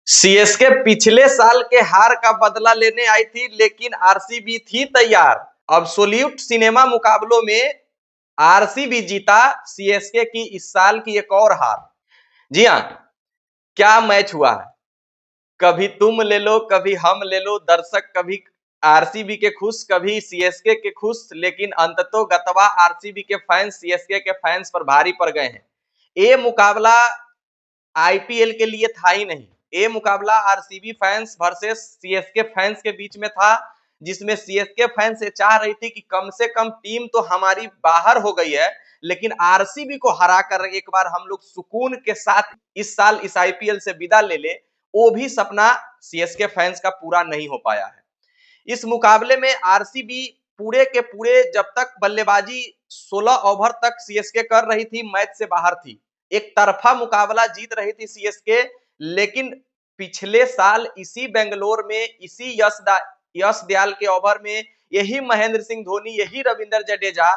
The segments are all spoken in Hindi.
सीएसके पिछले साल के हार का बदला लेने आई थी, लेकिन आरसीबी थी तैयार। अब्सोल्यूट सिनेमा मुकाबलों में आरसीबी जीता सीएसके की इस साल की एक और हार। जी हाँ, क्या मैच हुआ है। कभी तुम ले लो, कभी हम ले लो, दर्शक कभी आरसीबी के खुश, कभी सीएसके के खुश, लेकिन अंततोगत्वा आरसीबी के फैंस सीएसके के फैंस पर भारी पड़ गए हैं। ये मुकाबला आईपीएल के लिए था ही नहीं। ये मुकाबला RCB fans versus CSK fans के बीच में था, जिसमें सीएसके फैंस ये चाह रही थी कि कम से कम टीम तो हमारी बाहर हो गई है, लेकिन आरसीबी को हराकर एक बार हम लोग सुकून के साथ इस साल इस आईपीएल से विदा ले ले। वो भी सपना सीएसके फैंस का पूरा नहीं हो पाया है। इस मुकाबले में आरसीबी पूरे के पूरे जब तक बल्लेबाजी 16 ओवर तक सीएसके कर रही थी, मैच से बाहर थी। एक तरफा मुकाबला जीत रही थी सीएसके, लेकिन पिछले साल इसी बेंगलोर में इसी यश दयाल के ओवर में यही महेंद्र सिंह धोनी, यही रविंद्र जडेजा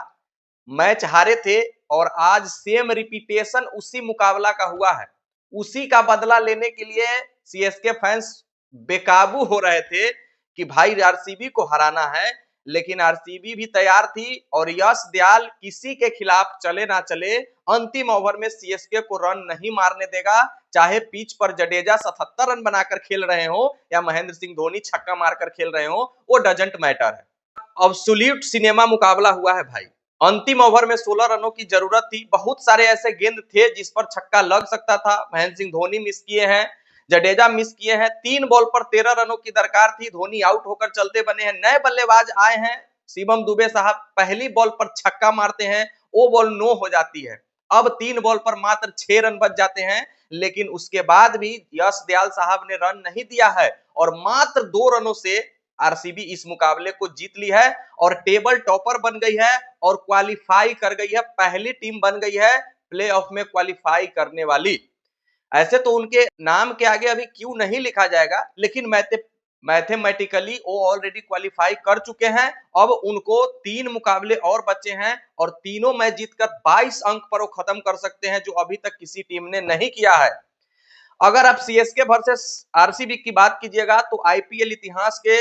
मैच हारे थे, और आज सेम रिपीटेशन उसी मुकाबला का हुआ है। उसी का बदला लेने के लिए सीएसके फैंस बेकाबू हो रहे थे कि भाई आरसीबी को हराना है, लेकिन आरसीबी भी तैयार थी। और यश दयाल किसी के खिलाफ चले ना चले, अंतिम ओवर में सीएसके को रन नहीं मारने देगा, चाहे पिच पर जडेजा 77 रन बनाकर खेल रहे हो या महेंद्र सिंह धोनी छक्का मारकर खेल रहे हो, वो डजंट मैटर है। अब्सोल्यूट सिनेमा मुकाबला हुआ है भाई। अंतिम ओवर में 16 रनों की जरूरत थी। बहुत सारे ऐसे गेंद थे जिस पर छक्का लग सकता था। महेंद्र सिंह धोनी मिस किए हैं, जडेजा मिस किए हैं। 3 बॉल पर 13 रनों की दरकार थी, धोनी आउट होकर चलते बने हैं। नए बल्लेबाज आए हैं, शिवम दुबे साहब पहली बॉल पर छक्का मारते हैं, वो बॉल नो हो जाती है। अब 3 बॉल पर मात्र 6 रन बच जाते हैं, लेकिन उसके बाद भी यश दयाल साहब ने रन नहीं दिया है, और मात्र 2 रनों से आरसीबी इस मुकाबले को जीत ली है और टेबल टॉपर बन गई है और क्वालिफाई कर गई है। पहली टीम बन गई है प्लेऑफ में क्वालिफाई करने वाली। ऐसे तो उनके नाम के आगे अभी क्यों नहीं लिखा जाएगा, लेकिन मैथमेटिकली वो ऑलरेडी क्वालिफाई कर चुके हैं। अब उनको 3 मुकाबले और बचे हैं, और तीनों मैच जीतकर 22 अंक पर वो खत्म कर सकते हैं, जो अभी तक किसी टीम ने नहीं किया है। अगर आप सीएसके वर्सेस आरसीबी की बात कीजिएगा तो आईपीएल इतिहास के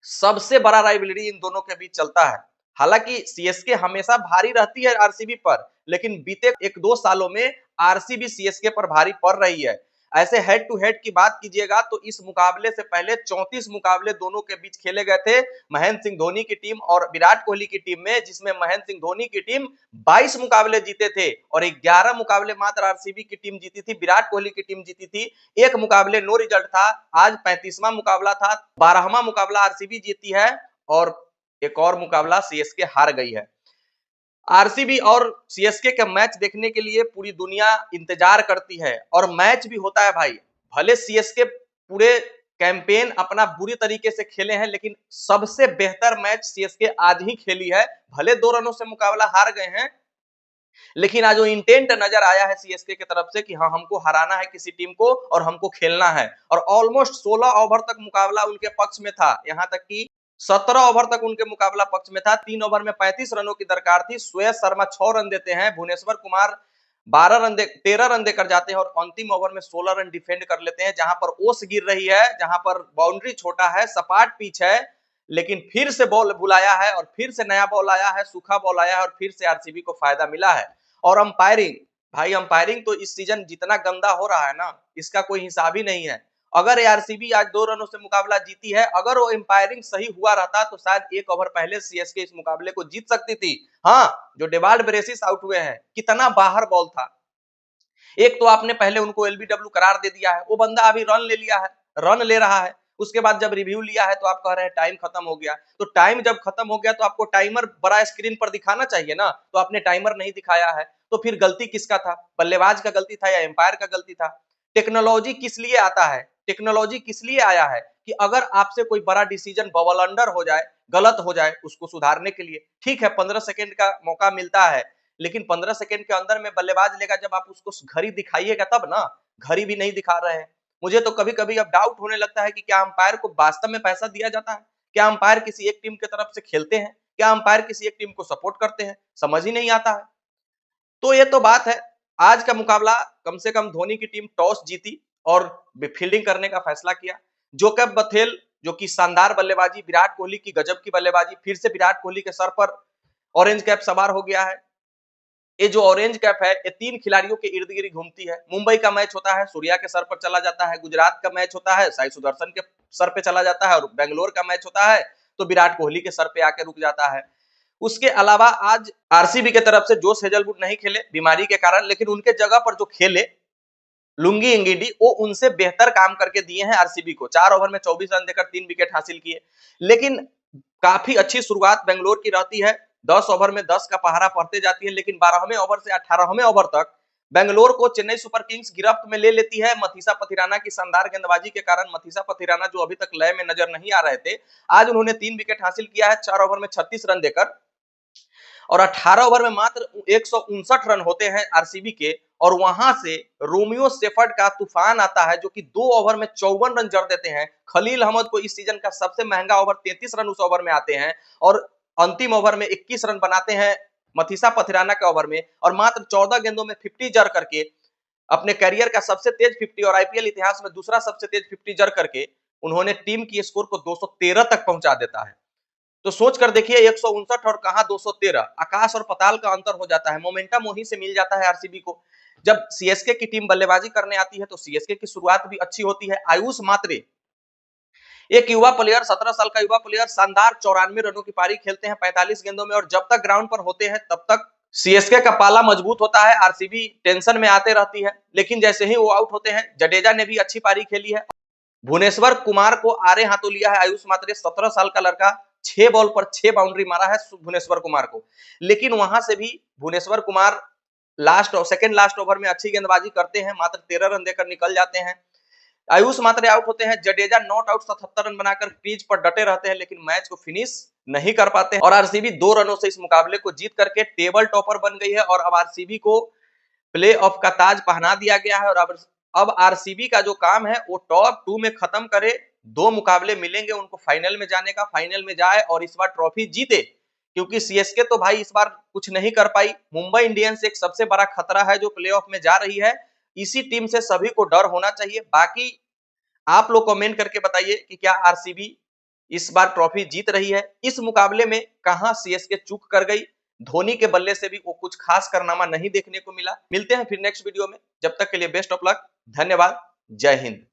सबसे बड़ा राइवलरी इन दोनों के बीच चलता है। हालांकि सीएसके हमेशा भारी रहती है आरसीबी पर, लेकिन बीते 1-2 सालों में आरसीबी सीएसके पर भारी पड़ रही है। ऐसे हेड टू हेड की बात कीजिएगा तो इस मुकाबले से पहले 34 मुकाबले दोनों के बीच खेले गए थे, महेंद्र सिंह धोनी की टीम और विराट कोहली की टीम में, जिसमें महेंद्र सिंह धोनी की टीम 22 मुकाबले जीते थे और 11 मुकाबले मात्र आरसीबी की टीम जीती थी, विराट कोहली की टीम जीती थी। एक मुकाबले नो रिजल्ट था। आज 35वां मुकाबला था, 12वां मुकाबला आरसीबी जीती है और एक और मुकाबला सीएसके हार गई है। आरसीबी और सीएसके का मैच देखने के लिए पूरी दुनिया इंतजार करती है, और मैच भी होता है भाई। भले सीएसके पूरे कैंपेन अपना बुरी तरीके से खेले हैं, लेकिन सबसे बेहतर मैच सीएसके आज ही खेली है। भले 2 रनों से मुकाबला हार गए हैं, लेकिन आज वो इंटेंट नजर आया है सीएसके की तरफ से कि हाँ, हमको हराना है किसी टीम को और हमको खेलना है। और ऑलमोस्ट 16 ओवर तक मुकाबला उनके पक्ष में था, यहां तक कि 17 ओवर तक उनके मुकाबला पक्ष में था। 3 ओवर में 35 रनों की दरकार थी। श्रेयस शर्मा 6 रन देते हैं, भुवनेश्वर कुमार 13 रन देकर जाते हैं और अंतिम ओवर में 16 रन डिफेंड कर लेते हैं, जहां पर ओस गिर रही है, जहां पर बाउंड्री छोटा है, सपाट पिच है, लेकिन फिर से बॉल बुलाया है और फिर से नया बॉल आया है, सूखा बॉल आया है, और फिर से आरसीबी को फायदा मिला है। और अंपायरिंग, भाई अंपायरिंग तो इस सीजन जितना गंदा हो रहा है ना, इसका कोई हिसाब ही नहीं है। अगर आरसीबी आज 2 रनों से मुकाबला जीती है, अगर वो अंपायरिंग सही हुआ रहता तो शायद 1 ओवर पहले सीएसके इस मुकाबले को जीत सकती थी। हाँ, जो डेवाल्ड ब्रेसिस आउट हुए हैं, कितना बाहर बॉल था। एक तो आपने पहले उनको एलबीडब्ल्यू करार दे दिया है, वो बंदा अभी रन ले लिया है, रन ले रहा है। उसके बाद जब रिव्यू लिया है तो आप कह रहे हैं टाइम खत्म हो गया। तो टाइम जब खत्म हो गया तो आपको टाइमर बड़ा स्क्रीन पर दिखाना चाहिए ना, तो आपने टाइमर नहीं दिखाया है। तो फिर गलती किसका था? बल्लेबाज का गलती था या एम्पायर का गलती था? टेक्नोलॉजी किस लिए आता है? टेक्नोलॉजी किस लिए आया है कि अगर आपसे कोई बड़ा डिसीजन बबल अंडर हो जाए, गलत हो जाए, उसको सुधारने के लिए। ठीक है, 15 सेकंड का मौका मिलता है, लेकिन 15 सेकंड के अंदर में बल्लेबाज लेगा, जब आप उसको घड़ी दिखाइएगा तब ना। घड़ी भी नहीं दिखा रहे हैं। मुझे तो कभी कभी अब डाउट होने लगता है कि क्या अंपायर को वास्तव में पैसा दिया जाता है? क्या अंपायर किसी एक टीम की तरफ से खेलते हैं? क्या अंपायर किसी एक टीम को सपोर्ट करते हैं? समझ ही नहीं आता है। तो ये तो बात है। आज का मुकाबला कम से कम धोनी की टीम टॉस जीती और फील्डिंग करने का फैसला किया। जोसेफ बथेल जो कि शानदार बल्लेबाजी, विराट कोहली की गजब की बल्लेबाजी, फिर से विराट कोहली के सर पर ऑरेंज कैप सवार हो गया है। ये जो ऑरेंज कैप है ये 3 खिलाड़ियों के इर्द गिर्द घूमती है। मुंबई का मैच होता है, सूर्या के सर पर चला जाता है। गुजरात का मैच होता है, साई सुदर्शन के सर पे चला जाता है। और बेंगलोर का मैच होता है तो विराट कोहली के सर पे आके रुक जाता है। उसके अलावा आज आरसीबी की तरफ से जोश हेजलवुड नहीं खेले बीमारी के कारण, लेकिन उनके जगह पर जो खेले लुंगी इंगिडी वो उनसे बेहतर काम करके दिए हैं आरसीबी को। 4 ओवर में 24 रन देकर 3 विकेट हासिल किए। लेकिन काफी अच्छी शुरुआत बेंगलोर की रहती है, 10 ओवर में 10 का पहाड़ा पड़ते जाती है, लेकिन 12वें ओवर से 18वें ओवर तक बेंगलोर को चेन्नई सुपर किंग्स गिरफ्त में ले लेती है। मथीसा पथिराना की शानदार गेंदबाजी के कारण मथीसा पथिराना जो अभी तक लय में नजर नहीं आ रहे थे, आज उन्होंने 3 विकेट हासिल किया है 4 ओवर में 36 रन देकर। और 18 ओवर में मात्र 159 रन होते हैं आरसीबी के, और वहां से रोमियो शेफर्ड का तूफान आता है जो कि 2 ओवर में 54 रन जड़ देते हैं। खलील अहमद को इस सीजन का सबसे महंगा ओवर 33 रन उस ओवर में आते हैं, और अंतिम ओवर में 21 रन बनाते हैं मथीसा पथिराना के ओवर में, और मात्र 14 गेंदों में 50 जड़ करके अपने करियर का सबसे तेज 50 और आईपीएल इतिहास में दूसरा सबसे तेज 50 जड़ करके उन्होंने टीम की स्कोर को 213 तक पहुंचा देता है। तो सोच कर देखिए 159 और कहां 213, आकाश और पताल का अंतर हो जाता है। मोमेंटम वहीं से मिल जाता है आरसीबी को। जब सीएसके की टीम बल्लेबाजी करने आती है तो सीएसके की शुरुआत भी अच्छी होती है। आयुष मात्रे एक युवा प्लेयर, 17 साल का युवा प्लेयर, शानदार 94 रनों की पारी खेलते हैं 45 गेंदों में, और जब तक ग्राउंड पर होते हैं तब तक सीएसके का पाला मजबूत होता है। आरसीबी टेंशन में आते रहती है, लेकिन जैसे ही वो आउट होते हैं, जडेजा ने भी अच्छी पारी खेली है। भुवनेश्वर कुमार को आरे हाथों लिया है आयुष मात्रे, 17 साल का लड़का, 6 बॉल पर 6 बाउंड्री मारा है भुवनेश्वर कुमार को। लेकिन वहां से भी भुवनेश्वर कुमार लास्ट और सेकंड लास्ट ओवर में अच्छी गेंदबाजी करते हैं, मात्र 13 रन देकर निकल जाते हैं। आयुष मात्रे आउट होते हैं, जडेजा नॉट आउट 77 रन बनाकर क्रीज पर डटे रहते हैं, लेकिन मैच को फिनिश नहीं कर पाते हैं। और आरसीबी 2 रनों से इस मुकाबले को जीत करके टेबल टॉपर बन गई है, और अब आरसीबी को प्ले ऑफ का ताज पहना दिया गया है। और अब आरसीबी का जो काम है वो टॉप 2 में खत्म करे। 2 मुकाबले मिलेंगे उनको फाइनल में जाने का, फाइनल में जाए और इस बार ट्रॉफी जीते, क्योंकि सीएसके तो भाई इस बार कुछ नहीं कर पाई। मुंबई इंडियंस एक सबसे बड़ा खतरा है जो प्लेऑफ में जा रही है। इसी टीम से सभी को डर होना चाहिए। बाकी आप लोग कमेंट करके बताइए कि क्या आरसीबी इस बार ट्रॉफी जीत रही है। इस मुकाबले में कहां सीएसके चूक कर गई, धोनी के बल्ले से भी वो कुछ खास कारनामा नहीं देखने को मिला। मिलते हैं फिर नेक्स्ट वीडियो में, जब तक के लिए बेस्ट ऑफ लक, धन्यवाद, जय हिंद।